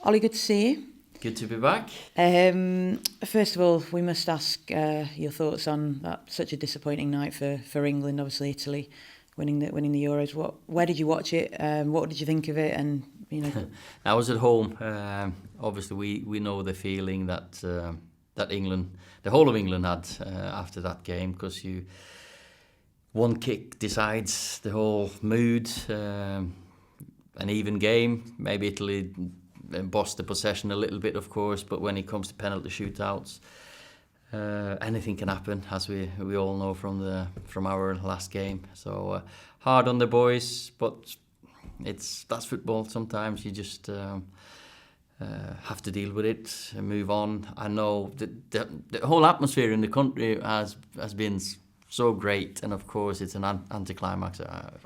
Ollie, good to see you. Good to be back. First of all, we must ask your thoughts on that. Such a disappointing night for England. Obviously, Italy winning the Euros. Where did you watch it? What did you think of it? And I was at home. Obviously, we know the feeling that England, the whole of England, had after that game, because one kick decides the whole mood. An even game. Maybe Italy embossed the possession a little bit, of course, but when it comes to penalty shootouts, anything can happen, as we all know from our last game. So hard on the boys, but that's football. Sometimes you just have to deal with it and move on. I know the whole atmosphere in the country has been so great, and of course it's an anticlimax.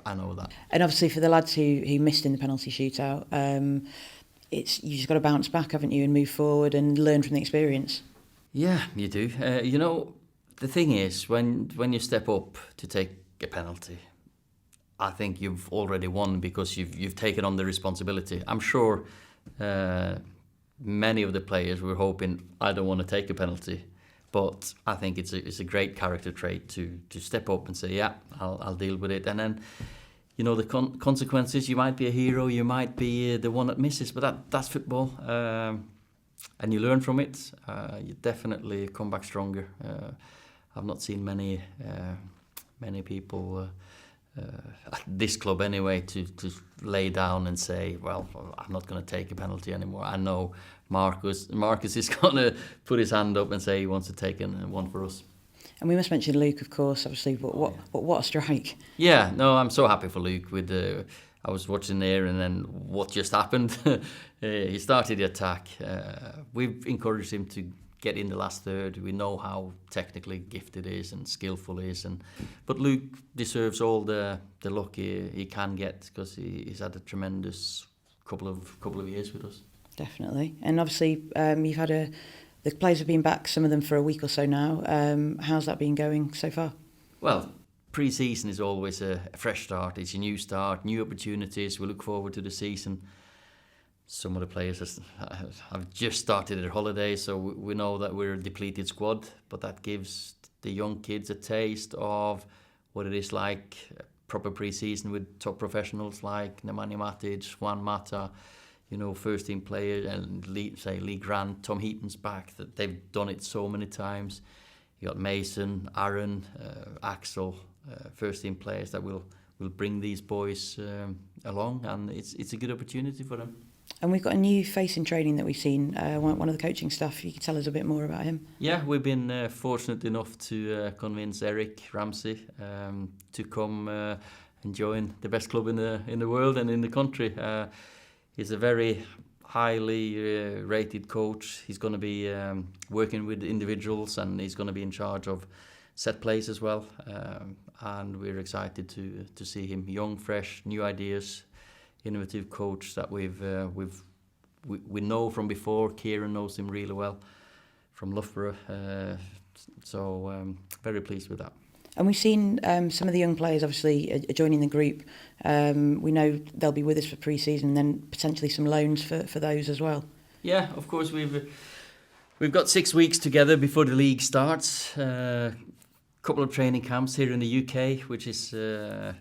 I know that. And obviously for the lads who missed in the penalty shootout, you just got to bounce back, haven't you, and move forward and learn from the experience. Yeah, you do. The thing is, when you step up to take a penalty, I think you've already won, because you've taken on the responsibility. I'm sure many of the players were hoping, I don't want to take a penalty. But I think it's a great character trait to step up and say, yeah, I'll deal with it. And then, the consequences, you might be a hero, you might be the one that misses, but that's football. And you learn from it. You definitely come back stronger. I've not seen many people at this club anyway to lay down and say, well, I'm not going to take a penalty anymore. I know Marcus is going to put his hand up and say he wants to take one for us. And we must mention Luke, of course, obviously, but what a strike. Yeah, no, I'm so happy for Luke. I was watching there, and then what just happened, he started the attack. We've encouraged him to get in the last third. We know how technically gifted he is and skillful he is, but Luke deserves all the luck he can get, because he's had a tremendous couple of years with us. Definitely. And obviously you've had the players have been back, some of them for a week or so now. How's that been going so far? Well, pre-season is always a fresh start. It's a new start, new opportunities. We look forward to the season. Some of the players have just started their holidays, so we know that we're a depleted squad, but that gives the young kids a taste of what it is like a proper pre-season with top professionals like Nemanja Matic, Juan Mata, first team players, and Lee Grant, Tom Heaton's back. That they've done it so many times. You got Mason, Aaron, Axel, first team players that will bring these boys along, and it's a good opportunity for them. And we've got a new face in training that we've seen, one of the coaching staff. You can tell us a bit more about him. Yeah, we've been fortunate enough to convince Eric Ramsey to come and join the best club in the world and in the country. He's a very highly rated coach. He's going to be working with individuals, and he's going to be in charge of set plays as well. And we're excited to see him, young, fresh, new ideas, innovative coach that we know from before. Kieran knows him really well from Loughborough, so very pleased with that. And we've seen some of the young players obviously joining the group. We know they'll be with us for pre-season, and then potentially some loans for those as well. Yeah, of course, we've got 6 weeks together before the league starts. Couple of training camps here in the UK, which is the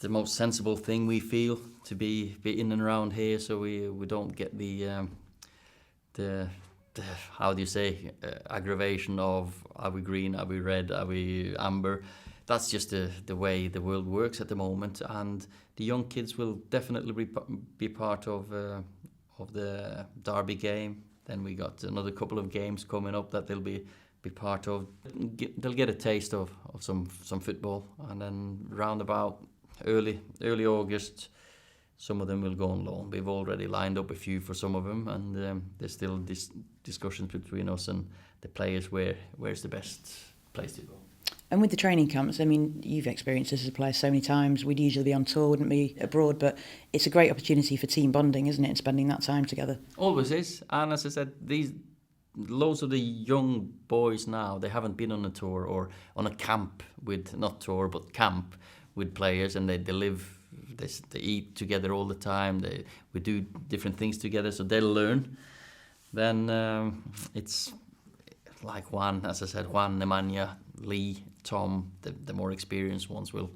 most sensible thing we feel, to be in and around here, so we don't get the how do you say, aggravation of, are we green, are we red, are we amber? That's just the way the world works at the moment, and the young kids will definitely be part of the derby game. Then we got another couple of games coming up that they'll be part of. They'll get a taste of some football, and then round about early August, some of them will go on loan. We've already lined up a few for some of them, and there's still discussions between us and the players where's the best place to go. And with the training camps, I mean, you've experienced this as a player so many times. We'd usually be on tour, wouldn't we, abroad, but it's a great opportunity for team bonding, isn't it, and spending that time together? Always is. And as I said, loads of the young boys now, they haven't been on a tour or on a camp with, not tour, but camp with players, and they live they eat together all the time. We do different things together, so they'll learn. Then it's like Juan, as I said, Juan, Nemanja, Lee, Tom, the more experienced ones will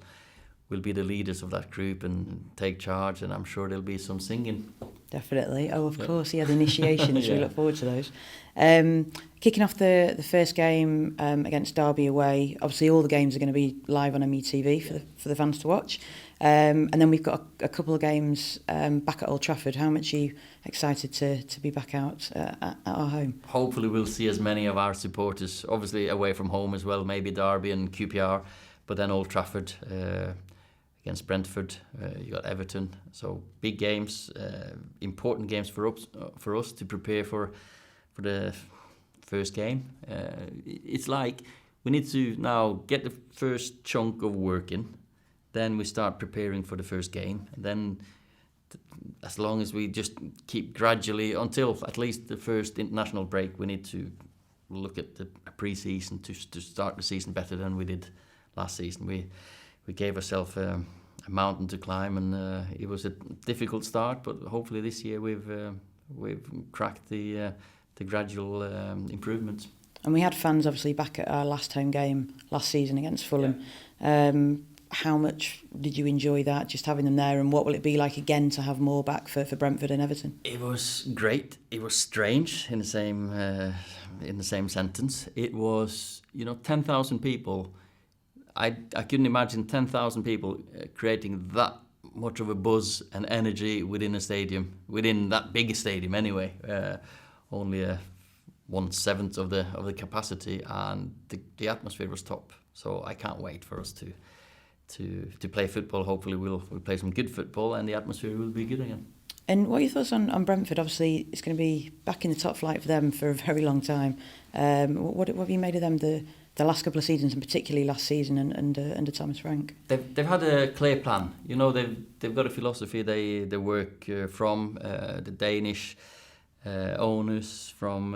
be the leaders of that group and take charge, and I'm sure there'll be some singing. Definitely. Oh, of course, the initiations. Yeah. We look forward to those. Kicking off the first game against Derby away, obviously all the games are going to be live on MeTV for the fans to watch. And then we've got a couple of games back at Old Trafford. How much are you excited to be back out at our home? Hopefully we'll see as many of our supporters, obviously away from home as well, maybe Derby and QPR, but then Old Trafford against Brentford, you got Everton. So big games, important games for us to prepare for the first game. It's like we need to now get the first chunk of work in, then we start preparing for the first game, and then as long as we just keep gradually until at least the first international break, we need to look at the pre-season to start the season better than we did last season. We gave ourselves a mountain to climb, and it was a difficult start, but hopefully this year we've cracked the gradual improvements. And we had fans obviously back at our last home game last season against Fulham. Yeah. How much did you enjoy that, just having them there, and what will it be like again to have more back for Brentford and Everton? It was great. It was strange in the same sentence. It was 10,000 people. I couldn't imagine 10,000 people creating that much of a buzz and energy within a stadium, within that big stadium anyway. Only 1/7 of the capacity, and the atmosphere was top. So I can't wait for us to play football. Hopefully we'll play some good football and the atmosphere will be good again. And what are your thoughts on Brentford? Obviously it's going to be back in the top flight for them for a very long time. What have you made of them the last couple of seasons, and particularly last season and under Thomas Frank? They've had a clear plan. They've got a philosophy they work from the Danish owners from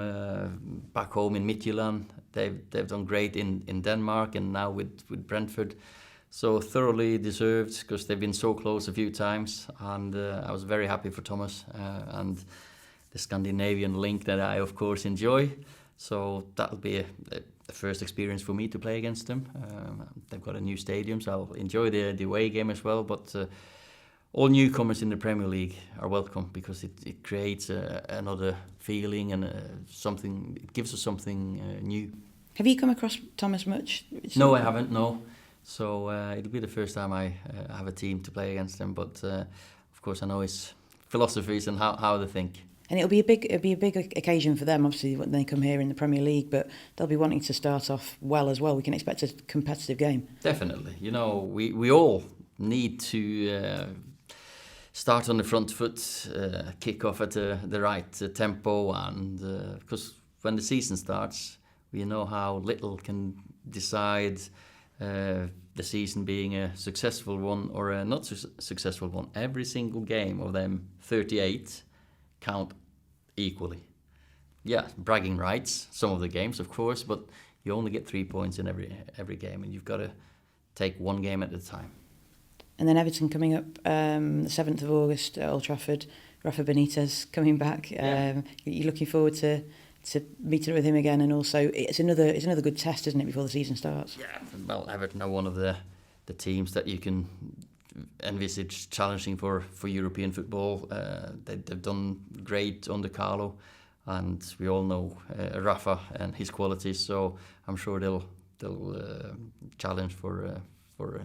back home in Midtjylland. They've done great in Denmark and now with Brentford. So thoroughly deserved, because they've been so close a few times, and I was very happy for Thomas and the Scandinavian link that I of course enjoy. So that'll be a first experience for me to play against them. They've got a new stadium, so I'll enjoy the away game as well. But all newcomers in the Premier League are welcome, because it creates another feeling and something. It gives us something new. Have you come across Thomas much? No, I haven't. No. So it'll be the first time I have a team to play against him. But of course, I know his philosophies and how they think. And it'll be a big occasion for them, obviously, when they come here in the Premier League. But they'll be wanting to start off well as well. We can expect a competitive game. Definitely. We all need to start on the front foot, kick off at the right tempo, and because when the season starts, we know how little can decide the season being a successful one or a not successful one. Every single game of them 38 count equally. Yeah, bragging rights, some of the games, of course, but you only get 3 points in every game, and you've got to take one game at a time. And then Everton coming up the 7th of August at Old Trafford. Rafa Benitez coming back. Yeah. You're looking forward to meeting with him again, and also it's another good test, isn't it, before the season starts? Yeah, well, Everton are one of the teams that you can envisage challenging for European football. They've done great under Carlo, and we all know Rafa and his qualities. So I'm sure they'll challenge for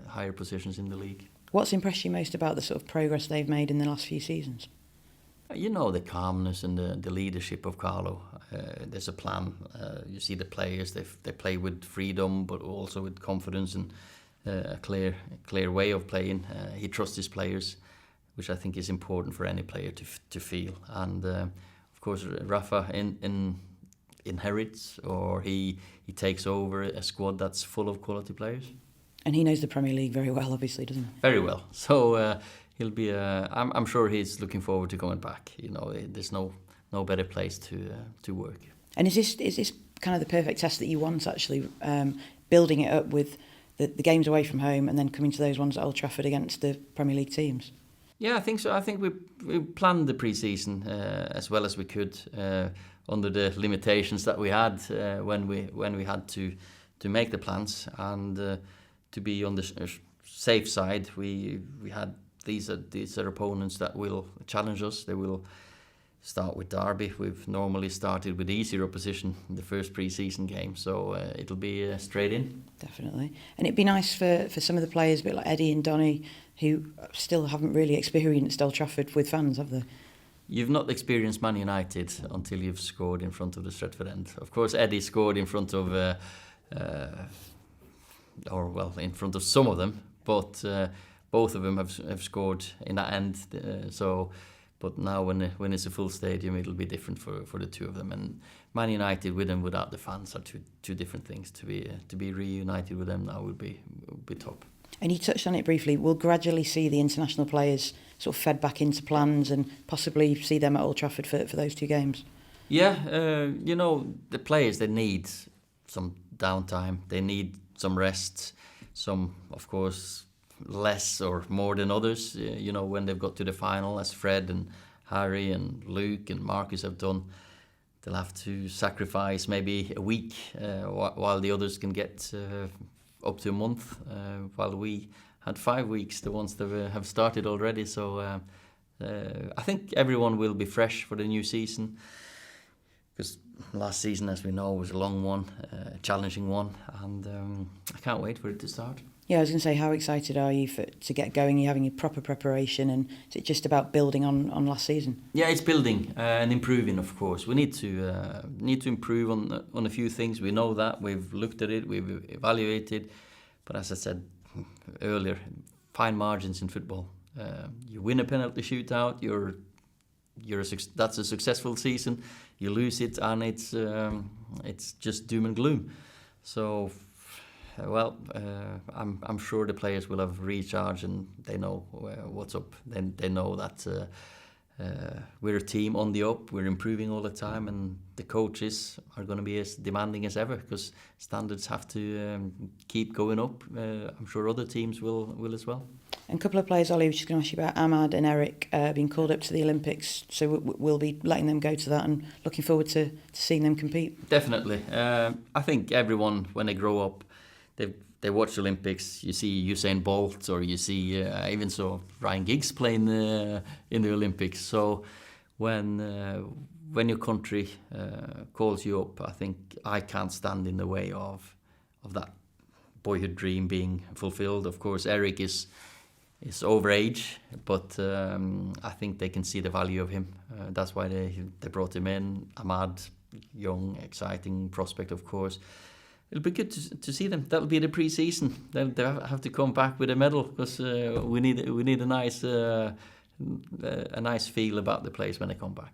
higher positions in the league. What's impressed you most about the sort of progress they've made in the last few seasons? The calmness and the leadership of Carlo. There's a plan. You see the players. They play with freedom, but also with confidence and a clear way of playing. He trusts his players, which I think is important for any player to feel. And of course, Rafa inherits, or he takes over a squad that's full of quality players. And he knows the Premier League very well, obviously, doesn't he? Very well. So he'll be. I'm sure he's looking forward to coming back. There's no better place to work. And is this kind of the perfect test that you want, actually, building it up with the games away from home and then coming to those ones at Old Trafford against the Premier League teams? Yeah, I think so. I think we planned the pre-season as well as we could under the limitations that we had when we had to make the plans, and to be on the safe side, we had these are opponents that will challenge us. They will start with Derby. We've normally started with easier opposition in the first pre-season game, so it'll be straight in. Definitely. And it'd be nice for some of the players, a bit like Eddie and Donny, who still haven't really experienced Old Trafford with fans, have they? You've not experienced Man United until you've scored in front of the Stretford end. Of course, Eddie scored in front of, in front of some of them, but both of them have scored in that end. But now when it's a full stadium, it'll be different for the two of them. And Man United with and without the fans are two different things. To be reunited with them now would be top. And you touched on it briefly. We'll gradually see the international players sort of fed back into plans and possibly see them at Old Trafford for those two games. Yeah, the players, they need some downtime. They need some rest. Some, of course, less or more than others. When they've got to the final, as Fred and Harry and Luke and Marcus have done, they'll have to sacrifice maybe a week while the others can get up to a month, while we had 5 weeks, the ones that have started already. So I think everyone will be fresh for the new season, because last season, as we know, was a long one, a challenging one, and I can't wait for it to start. Yeah, I was going to say, how excited are you to get going? You're having your proper preparation, and is it just about building on last season? Yeah, it's building and improving, of course. We need to improve on a few things. We know that. We've looked at it, we've evaluated. But as I said earlier, fine margins in football. You win a penalty shootout, that's a successful season. You lose it, and it's just doom and gloom. So, I'm sure the players will have recharged and they know what's up. They know that we're a team on the up. We're improving all the time, and the coaches are going to be as demanding as ever, because standards have to keep going up. I'm sure other teams will as well. And a couple of players, Ollie, I was just going to ask you about Ahmad and Eric being called up to the Olympics, so we'll be letting them go to that and looking forward to seeing them compete. Definitely. I think everyone, when they grow up, they watch the Olympics. You see Usain Bolt, or you see even so Ryan Giggs playing in the Olympics. So when your country calls you up, I think I can't stand in the way of that boyhood dream being fulfilled. Of course, Eric is over age, but I think they can see the value of him. That's why they brought him in. Ahmad, young, exciting prospect, of course. It'll be good to see them. That'll be the pre-season. They'll have to come back with a medal, because we need a nice feel about the place when they come back.